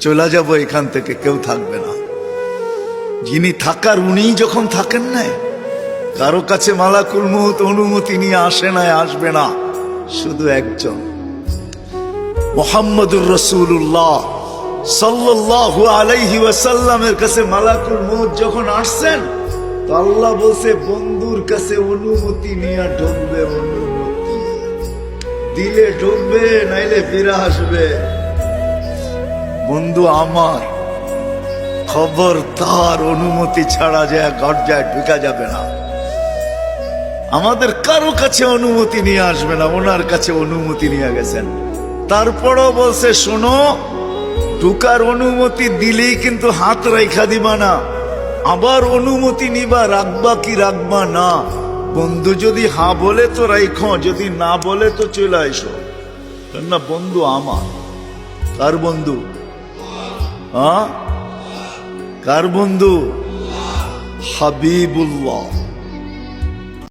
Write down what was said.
চলে যাব এখান থেকে, কেউ থাকবে না। যিনি থাকার উনিই যখন থাকেন না, কারো কাছে মালাকুল মউত অনুমতি নিয়ে আসে না, আসবে না। শুধু একজন মুহাম্মদুর রাসূলুল্লাহ সাল্লাল্লাহু আলাইহি ওয়াসাল্লামের কাছে মালাকুল মউত যখন আসছেন, তো আল্লাহ বলছে বন্ধুর কাছে অনুমতি নিয়ে ঢুকবে। অনুমতি দিলে ঢুকবে, নাইলে ফিরে আসবে। বন্ধু আমার, খবর তার অনুমতি ছাড়া যায় গর্জায় ঢুকা যাবে না। আমাদের কারো কাছে অনুমতি নিয়ে আসবে না, ওনার কাছে অনুমতি নিয়ে গেছেন। তারপরও বলছে শোনো, ঢুকার অনুমতি দিলেই কিন্তু হাত রাইখা দিবা না, আবার অনুমতি নিবা, রাখবা কি রাখবা না। বন্ধু যদি হ্যাঁ বলে তো রাইখো, যদি না বলে তো চলে এসো। না বন্ধু আমার। কার বন্ধু? কার বন্ধু? হাবিবুল্লাহ